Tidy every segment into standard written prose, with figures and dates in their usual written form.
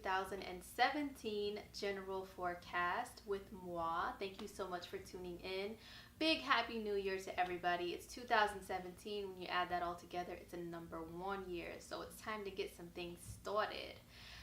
2017 general forecast with moi. Thank you so much for tuning in. Big happy new year to everybody. It's 2017. When you add that all together, it's a number 1 year. So it's time to get some things started.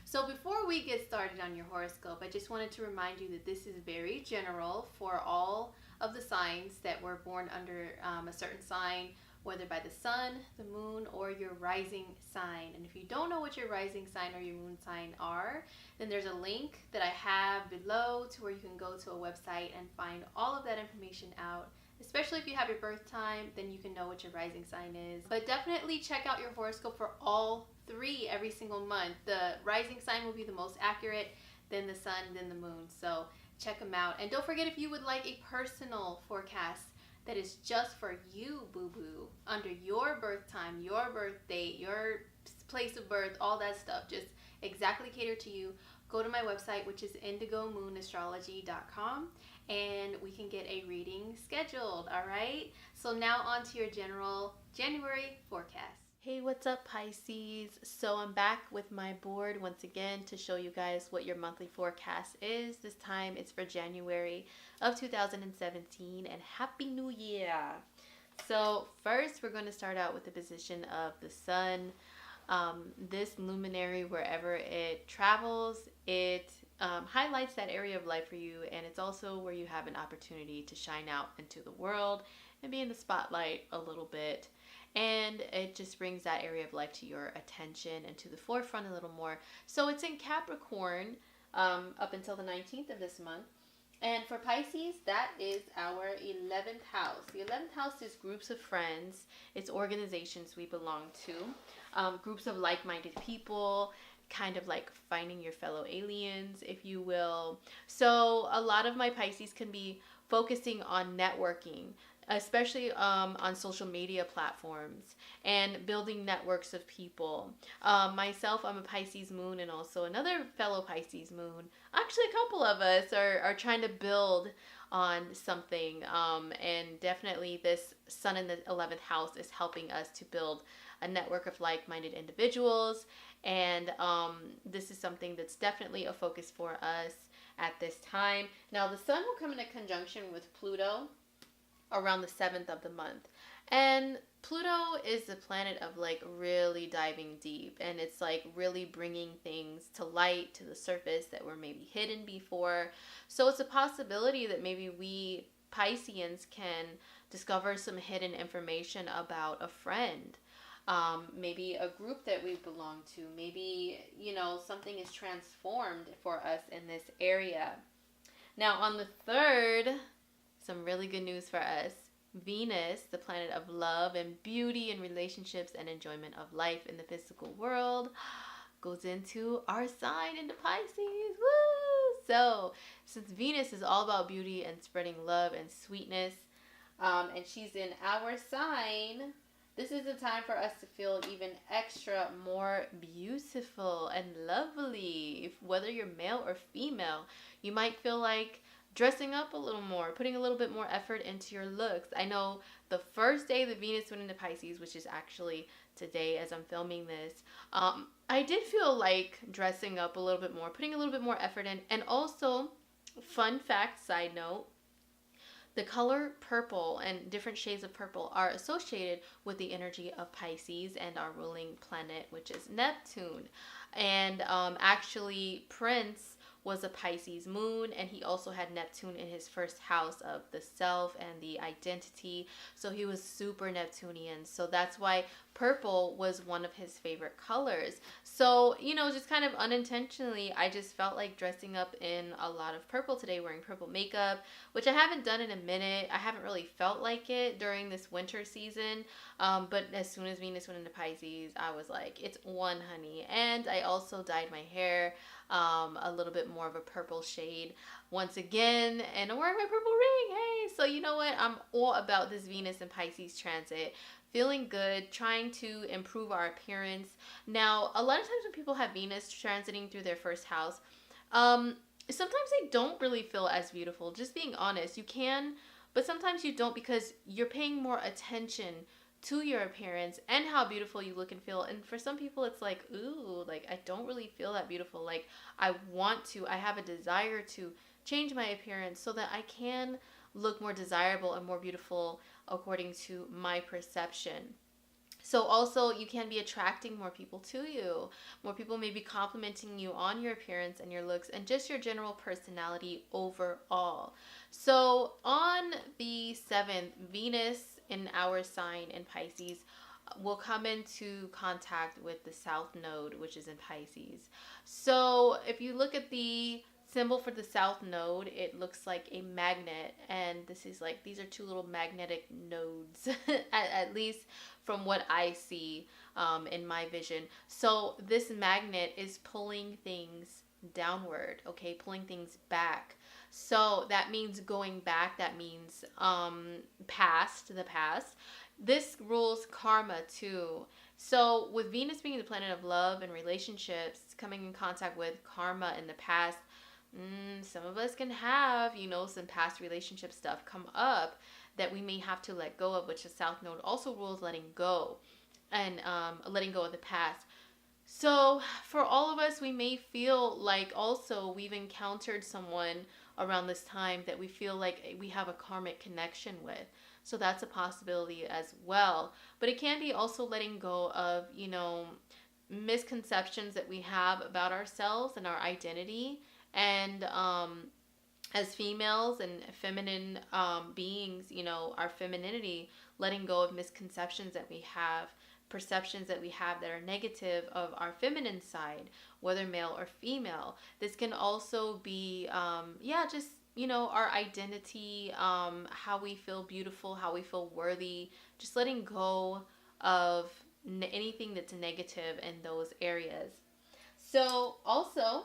So before we get started on your horoscope, I just wanted to remind you that this is very general for all of the signs that were born under a certain sign, whether by the sun, the moon, or your rising sign. And if you don't know what your rising sign or your moon sign are, then there's a link that I have below to where you can go to a website and find all of that information out. Especially if you have your birth time, then you can know what your rising sign is. But definitely check out your horoscope for all three every single month. The rising sign will be the most accurate, then the sun, then the moon. So check them out. And don't forget, if you would like a personal forecast that is just for you, boo-boo, under your birth time, your birth date, your place of birth, all that stuff, just exactly catered to you, go to my website, which is indigomoonastrology.com, and we can get a reading scheduled, all right? So now on to your general January forecast. Hey, what's up, Pisces? So I'm back with my board once again to show you guys what your monthly forecast is. This time it's for January of 2017, and Happy New Year! So first we're going to start out with the position of the sun. This luminary, wherever it travels, it highlights that area of life for you, and it's also where you have an opportunity to shine out into the world and be in the spotlight a little bit. And it just brings that area of life to your attention and to the forefront a little more. So it's in Capricorn up until the 19th of this month. And for Pisces, that is our 11th house. The 11th house is groups of friends. It's organizations we belong to. Groups of like-minded people, kind of like finding your fellow aliens, if you will. So a lot of my Pisces can be focusing on networking, especially on social media platforms, and building networks of people. Myself, I'm a Pisces moon, and also another fellow Pisces moon. Actually, a couple of us are trying to build on something, and definitely this sun in the 11th house is helping us to build a network of like-minded individuals, and this is something that's definitely a focus for us at this time. Now, the sun will come into conjunction with Pluto around the 7th of the month. And Pluto is the planet of like really diving deep, and it's like really bringing things to light, to the surface that were maybe hidden before. So it's a possibility that maybe we Pisceans can discover some hidden information about a friend, maybe a group that we belong to, maybe, you know, something is transformed for us in this area. Now on the 3rd, some really good news for us. Venus, the planet of love and beauty and relationships and enjoyment of life in the physical world, goes into our sign into Pisces. Woo! So, since Venus is all about beauty and spreading love and sweetness, and she's in our sign, this is the time for us to feel even extra more beautiful and lovely. Whether you're male or female, you might feel like dressing up a little more, putting a little bit more effort into your looks. I know the first day that Venus went into Pisces, which is actually today as I'm filming this, I did feel like dressing up a little bit more, putting a little bit more effort in. And also, fun fact, side note, the color purple and different shades of purple are associated with the energy of Pisces and our ruling planet, which is Neptune. And actually, Prince was a Pisces moon, and he also had Neptune in his first house of the self and the identity. So he was super Neptunian. So that's why purple was one of his favorite colors. So, you know, just kind of unintentionally, I just felt like dressing up in a lot of purple today, wearing purple makeup, which I haven't done in a minute. I haven't really felt like it during this winter season. But as soon as Venus went into Pisces, I was like, it's one, honey. And I also dyed my hair a little bit more of a purple shade once again, and I'm wearing my purple ring. Hey, so you know what? I'm all about this Venus and Pisces transit. Feeling good, trying to improve our appearance. Now, a lot of times when people have Venus transiting through their first house, sometimes they don't really feel as beautiful. Just being honest, you can, but sometimes you don't, because you're paying more attention to your appearance and how beautiful you look and feel. And for some people, it's like, ooh, like I don't really feel that beautiful. Like I have a desire to change my appearance so that I can look more desirable and more beautiful according to my perception. So also you can be attracting more people to you. More people may be complimenting you on your appearance and your looks and just your general personality overall. So on the 7th, Venus in our sign in Pisces will come into contact with the South Node, which is in Pisces. So if you look at the symbol for the South Node, it looks like a magnet, and these are two little magnetic nodes, at least from what I see in my vision. So this magnet is pulling things downward, okay, pulling things back. So that means going back, that means the past. This rules karma too. So with Venus being the planet of love and relationships, coming in contact with karma in the past, some of us can have, some past relationship stuff come up that we may have to let go of, which the South Node also rules letting go and letting go of the past. So for all of us, we may feel like also we've encountered someone around this time that we feel like we have a karmic connection with. So that's a possibility as well. But it can be also letting go of, misconceptions that we have about ourselves and our identity. And as females and feminine beings, our femininity, letting go of misconceptions that we have, perceptions that we have that are negative of our feminine side, whether male or female. This can also be, our identity, how we feel beautiful, how we feel worthy, just letting go of anything that's negative in those areas. So also,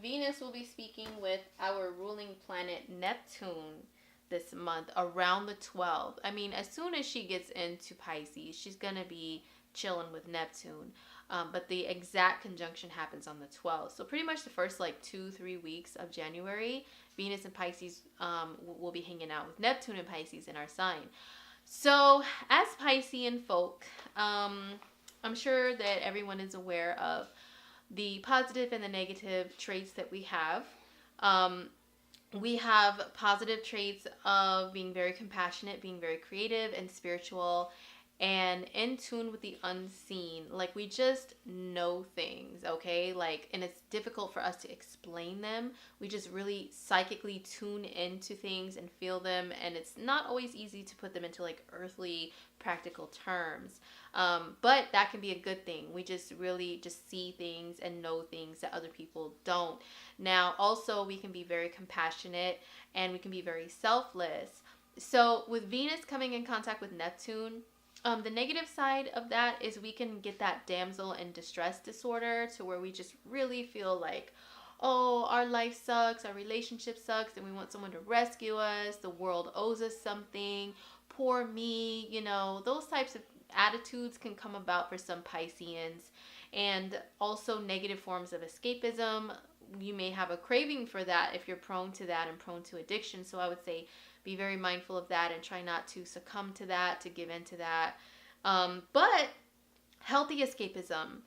Venus will be speaking with our ruling planet Neptune this month around the 12th. I mean, as soon as she gets into Pisces, she's going to be chilling with Neptune. But the exact conjunction happens on the 12th. So pretty much the first 2-3 weeks of January, Venus and Pisces will be hanging out with Neptune and Pisces in our sign. So as Piscean folk, I'm sure that everyone is aware of the positive and the negative traits that we have. We have positive traits of being very compassionate, being very creative and spiritual, and in tune with the unseen. Like, we just know things, okay? And it's difficult for us to explain them. We just really psychically tune into things and feel them, and it's not always easy to put them into earthly practical terms. But that can be a good thing. We just really just see things and know things that other people don't. Now, also, we can be very compassionate and we can be very selfless. So with Venus coming in contact with Neptune, the negative side of that is we can get that damsel in distress disorder, to where we just really feel like, oh, our life sucks, our relationship sucks, and we want someone to rescue us. The world owes us something. Poor me, those types of attitudes can come about for some Pisceans. And also negative forms of escapism. You may have a craving for that if you're prone to that and prone to addiction. So I would say be very mindful of that and try not to succumb to that, to give in to that. But healthy escapism,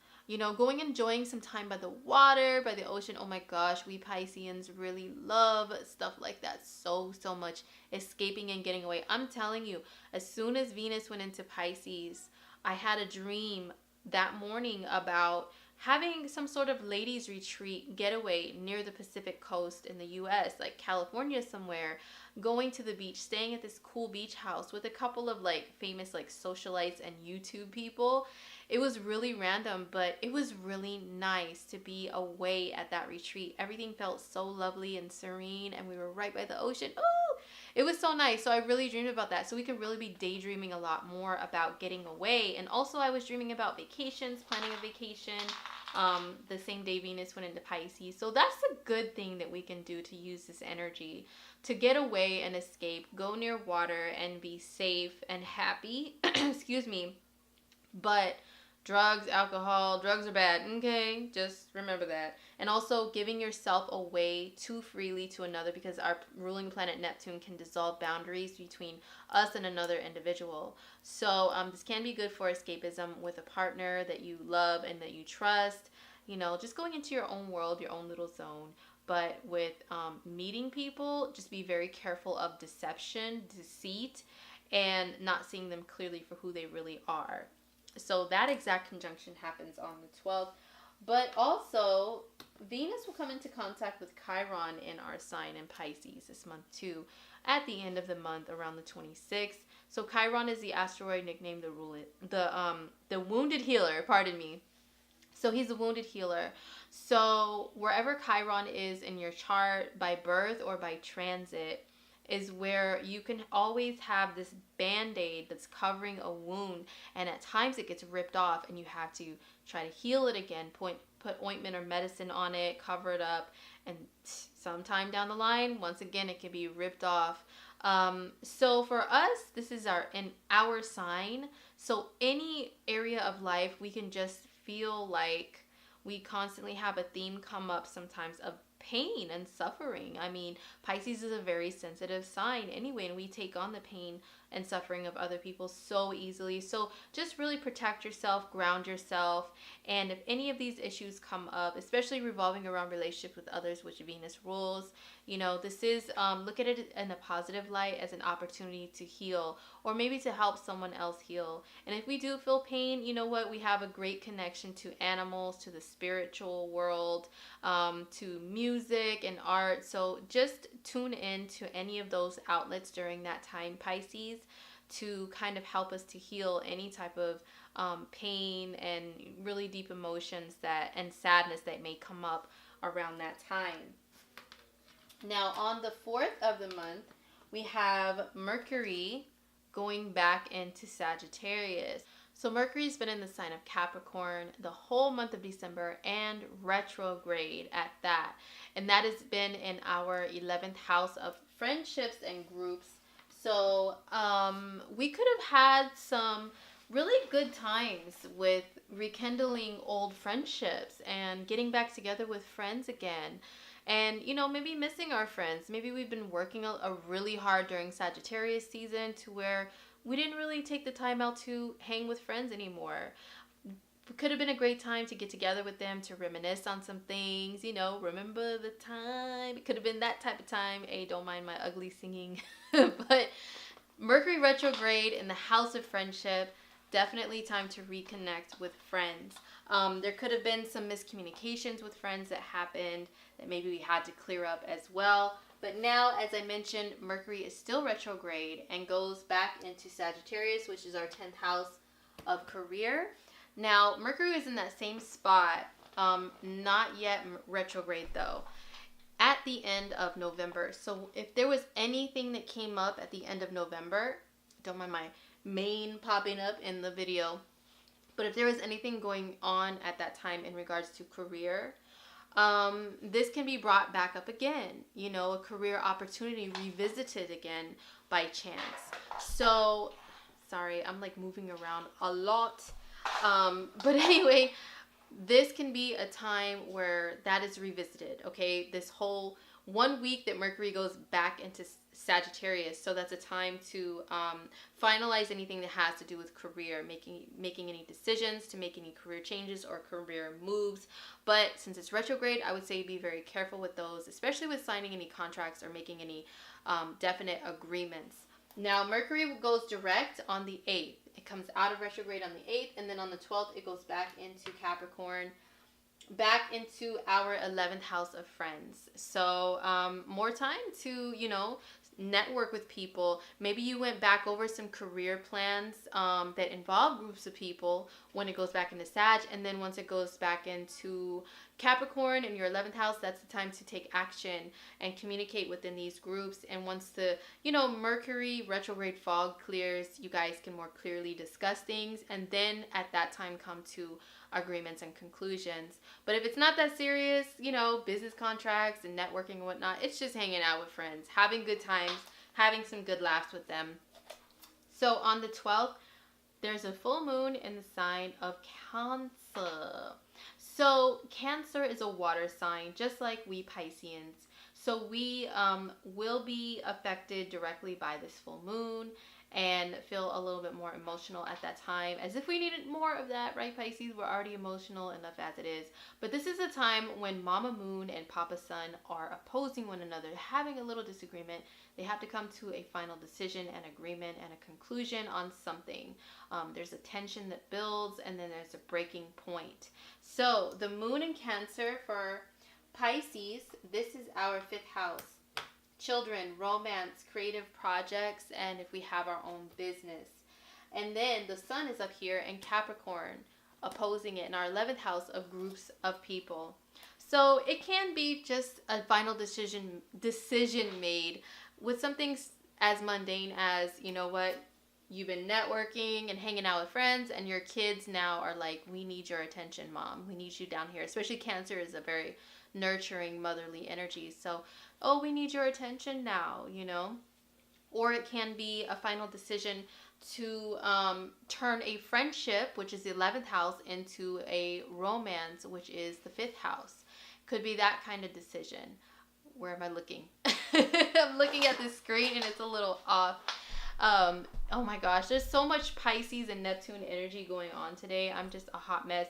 going enjoying some time by the water, by the ocean. Oh my gosh, we Pisceans really love stuff like that so much. Escaping and getting away. I'm telling you, as soon as Venus went into Pisces, I had a dream that morning about having some sort of ladies retreat getaway near the Pacific coast in the US, like California somewhere, going to the beach, staying at this cool beach house with a couple of famous socialites and YouTube people. It was really random, but it was really nice to be away at that retreat. Everything felt so lovely and serene, and we were right by the ocean. Ooh, it was so nice. So I really dreamed about that. So we could really be daydreaming a lot more about getting away. And also I was dreaming about vacations, planning a vacation, the same day Venus went into Pisces. So that's a good thing that we can do to use this energy to get away and escape, go near water and be safe and happy. Excuse me. But drugs, alcohol. Drugs are bad, okay? Just remember that. And also giving yourself away too freely to another, because our ruling planet Neptune can dissolve boundaries between us and another individual. So this can be good for escapism with a partner that you love and that you trust. You know, just going into your own world, your own little zone. But with meeting people, just be very careful of deception, deceit, and not seeing them clearly for who they really are. So that exact conjunction happens on the 12th. But also, Venus will come into contact with Chiron in our sign in Pisces this month too, at the end of the month around the 26th. So Chiron is the asteroid nicknamed the wounded healer, pardon me. So he's a wounded healer. So wherever Chiron is in your chart, by birth or by transit, is where you can always have this band-aid that's covering a wound, and at times it gets ripped off and you have to try to heal it again, put ointment or medicine on it, cover it up, and sometime down the line, once again, it can be ripped off. So for us, this is in our sign. So any area of life, we can just feel like we constantly have a theme come up sometimes of pain and suffering. I mean, Pisces is a very sensitive sign anyway, and we take on the pain and suffering of other people so easily. So just really protect yourself, ground yourself, and if any of these issues come up, especially revolving around relationships with others, which Venus rules, you know, this is look at it in a positive light as an opportunity to heal, or maybe to help someone else heal. And if we do feel pain, you know what, we have a great connection to animals, to the spiritual world, to music and art. So just tune in to any of those outlets during that time, Pisces, to kind of help us to heal any type of pain and really deep emotions and sadness that may come up around that time. Now, on the 4th of the month, we have Mercury going back into Sagittarius. So Mercury's been in the sign of Capricorn the whole month of December, and retrograde at that. And that has been in our 11th house of friendships and groups. So we could have had some really good times with rekindling old friendships and getting back together with friends again. And, you know, maybe missing our friends. Maybe we've been working a really hard during Sagittarius season to where we didn't really take the time out to hang with friends anymore. It could have been a great time to get together with them, to reminisce on some things, you know, remember the time. It could have been that type of time. Hey, don't mind my ugly singing. But Mercury retrograde in the house of friendship, definitely time to reconnect with friends. There could have been some miscommunications with friends that happened that maybe we had to clear up as well. But now, as I mentioned, Mercury is still retrograde and goes back into Sagittarius, which is our 10th house of career. Now, Mercury is in that same spot, not yet retrograde though, at the end of November. So if there was anything that came up at the end of November, don't mind my mane popping up in the video, but if there was anything going on at that time in regards to career, this can be brought back up again, you know, a career opportunity revisited again by chance. So, sorry, I'm like moving around a lot. But anyway, this can be a time where that is revisited, okay? This whole 1 week that Mercury goes back into Sagittarius, so that's a time to finalize anything that has to do with career, making any decisions, to make any career changes or career moves. But since it's retrograde, I would say be very careful with those, especially with signing any contracts or making any definite agreements. Now, Mercury goes direct on the 8th. It comes out of retrograde on the 8th, and then on the 12th, it goes back into Capricorn, back into our 11th house of friends. So more time to, you know, network with people. Maybe you went back over some career plans that involve groups of people when it goes back into Sag, and then once it goes back into Capricorn in your 11th house, that's the time to take action and communicate within these groups. And once the, you know, Mercury retrograde fog clears, you guys can more clearly discuss things, and then at that time come to agreements and conclusions. But if it's not that serious, you know, business contracts and networking and whatnot, it's just hanging out with friends, having good times, having some good laughs with them. So on the 12th, there's a full moon in the sign of Cancer. So Cancer is a water sign, just like we Pisceans. So we will be affected directly by this full moon and feel a little bit more emotional at that time, as if we needed more of that, right, Pisces? We're already emotional enough as it is. But this is a time when Mama Moon and Papa Sun are opposing one another, having a little disagreement. They have to come to a final decision and agreement and a conclusion on something. There's a tension that builds, and then there's a breaking point. So the moon in Cancer for Pisces, this is our 5th house. Children, romance, creative projects, and if we have our own business. And then the sun is up here in Capricorn, opposing it in our 11th house of groups of people. So it can be just a final decision made with something as mundane as, you know what, you've been networking and hanging out with friends, and your kids now are like, we need your attention, Mom. We need you down here. Especially Cancer is a very nurturing, motherly energy. So, oh, we need your attention now, you know. Or it can be a final decision to turn a friendship, which is the 11th house, into a romance, which is the 5th house. Could be that kind of decision. Where am I looking? I'm looking at the screen and it's a little off. Oh my gosh, there's so much Pisces and Neptune energy going on today. I'm just a hot mess.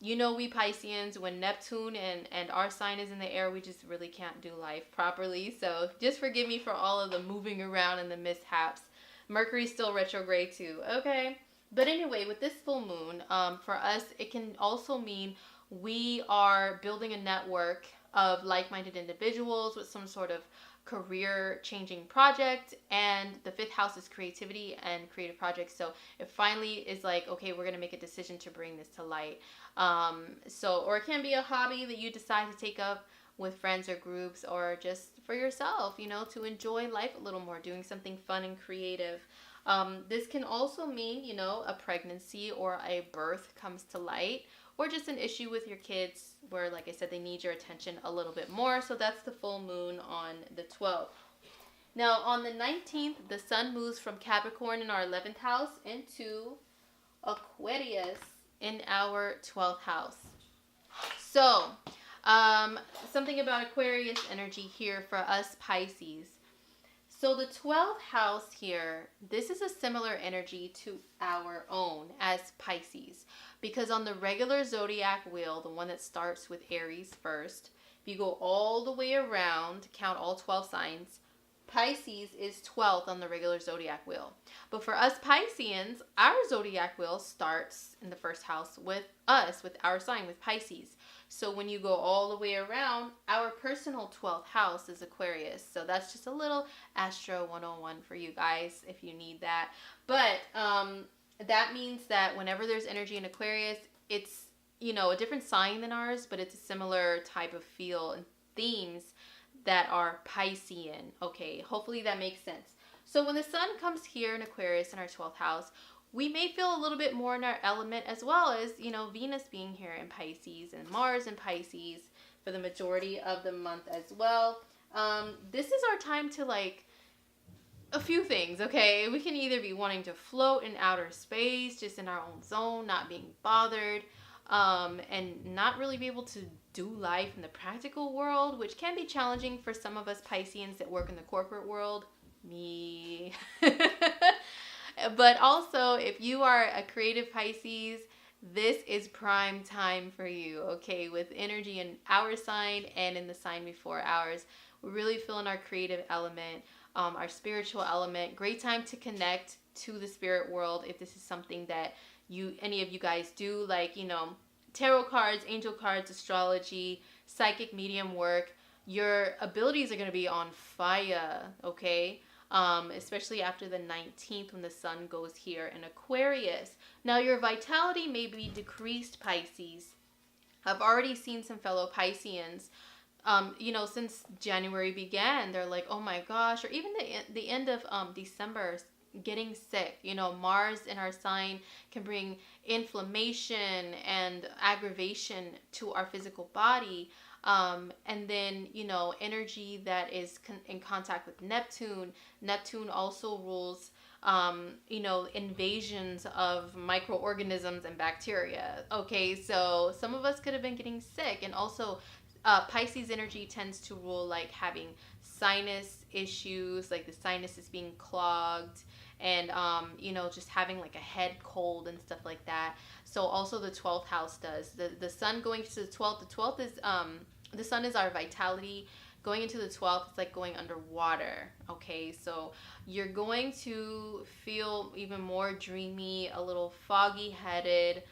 You know, we Pisceans, when Neptune and our sign is in the air, we just really can't do life properly. So just forgive me for all of the moving around and the mishaps. Mercury's still retrograde too, okay? But anyway, with this full moon, for us, it can also mean we are building a network of like-minded individuals with some sort of career-changing project, and the 5th house is creativity and creative projects. So it finally is like, okay, we're gonna make a decision to bring this to light. Or it can be a hobby that you decide to take up with friends or groups, or just for yourself, you know, to enjoy life a little more, doing something fun and creative. This can also mean, you know, a pregnancy or a birth comes to light, or just an issue with your kids where, like I said, they need your attention a little bit more. So that's the full moon on the 12th. Now, on the 19th, the sun moves from Capricorn in our 11th house into Aquarius in our 12th house. So, something about Aquarius energy here for us Pisces. So the 12th house here, this is a similar energy to our own as Pisces. Because on the regular zodiac wheel, the one that starts with Aries first, if you go all the way around, count all 12 signs, Pisces is 12th on the regular zodiac wheel. But for us Pisceans, our zodiac wheel starts in the 1st house with us, with our sign, with Pisces. So when you go all the way around, our personal 12th house is Aquarius. So that's just a little Astro 101 for you guys if you need that. But that means that whenever there's energy in Aquarius, it's, you know, a different sign than ours, but it's a similar type of feel and themes that are Piscean. Okay, hopefully that makes sense. So when the sun comes here in Aquarius in our 12th house, we may feel a little bit more in our element, as well as, you know, Venus being here in Pisces and Mars in Pisces for the majority of the month as well. This is our time to, like, a few things, okay? We can either be wanting to float in outer space, just in our own zone, not being bothered, and not really be able to do life in the practical world, which can be challenging for some of us Pisceans that work in the corporate world. Me. But also, if you are a creative Pisces, this is prime time for you, okay? With energy in our sign and in the sign before ours. We're really feeling our creative element, our spiritual element. Great time to connect to the spirit world if this is something that any of you guys do, like, you know, tarot cards, angel cards, astrology, psychic medium work. Your abilities are going to be on fire, okay? Especially after the 19th when the sun goes here in Aquarius. Now, your vitality may be decreased, Pisces. I've already seen some fellow Pisceans, you know, since January began, they're like, oh my gosh, or even the end of December, getting sick. You know, Mars in our sign can bring inflammation and aggravation to our physical body. And then, you know, energy that is in contact with Neptune. Neptune also rules, you know, invasions of microorganisms and bacteria. Okay, so some of us could have been getting sick. And also, Pisces energy tends to rule like having sinus issues, like the sinuses being clogged, and you know, just having like a head cold and stuff like that. So also the 12th house does. The sun going to the 12th. The 12th is the sun is our vitality. Going into the 12th, it's like going underwater. Okay, so you're going to feel even more dreamy, a little foggy headed.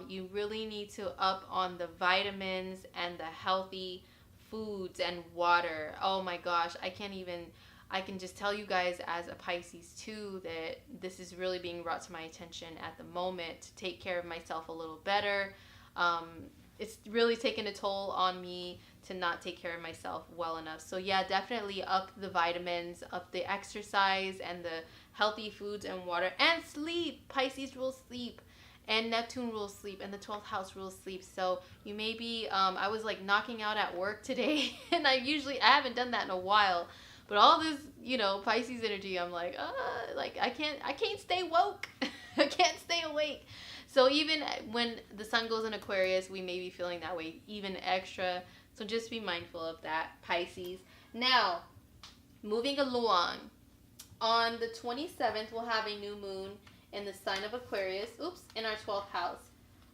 You really need to up on the vitamins and the healthy foods and water. Oh my gosh, I can just tell you guys as a Pisces too that this is really being brought to my attention at the moment to take care of myself a little better. It's really taken a toll on me to not take care of myself well enough. So yeah, definitely up the vitamins, up the exercise and the healthy foods and water and sleep. Pisces rules sleep. And Neptune rules sleep, and the 12th house rules sleep. So you may be, I was like knocking out at work today, and I haven't done that in a while. But all this, you know, Pisces energy, I'm like I can't stay woke. I can't stay awake. So even when the sun goes in Aquarius, we may be feeling that way even extra. So just be mindful of that, Pisces. Now, moving along, on the 27th, we'll have a new moon in the sign of Aquarius, in our 12th house.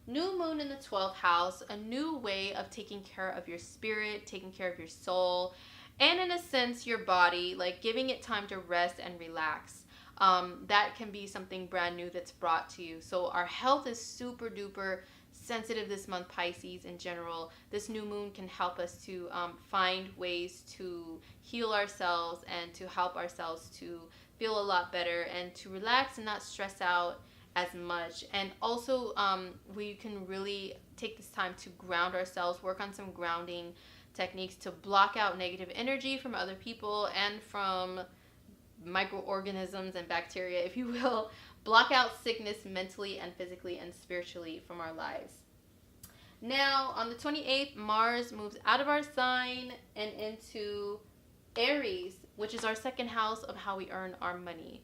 New moon in the 12th house, a new way of taking care of your spirit, taking care of your soul, and in a sense, your body, like giving it time to rest and relax. That can be something brand new that's brought to you. So our health is super duper sensitive this month, Pisces in general. This new moon can help us to find ways to heal ourselves and to help ourselves to feel a lot better and to relax and not stress out as much. And also we can really take this time to ground ourselves, work on some grounding techniques to block out negative energy from other people and from microorganisms and bacteria, if you will. Block out sickness mentally and physically and spiritually from our lives. Now, on the 28th, Mars moves out of our sign and into Aries, which is our second house of how we earn our money.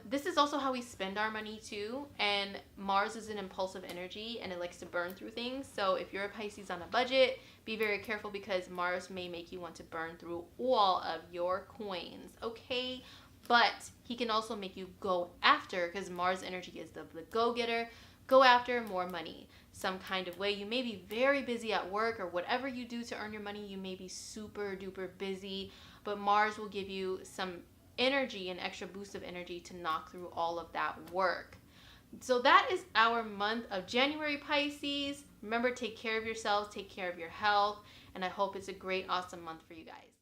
This is also how we spend our money too, and Mars is an impulsive energy and it likes to burn through things. So if you're a Pisces on a budget, be very careful because Mars may make you want to burn through all of your coins, okay? But he can also make you go after, because Mars energy is the go-getter, go after more money some kind of way. You may be very busy at work or whatever you do to earn your money, you may be super duper busy, but Mars will give you some energy, an extra boost of energy to knock through all of that work. So that is our month of January, Pisces. Remember, take care of yourselves, take care of your health, and I hope it's a great, awesome month for you guys.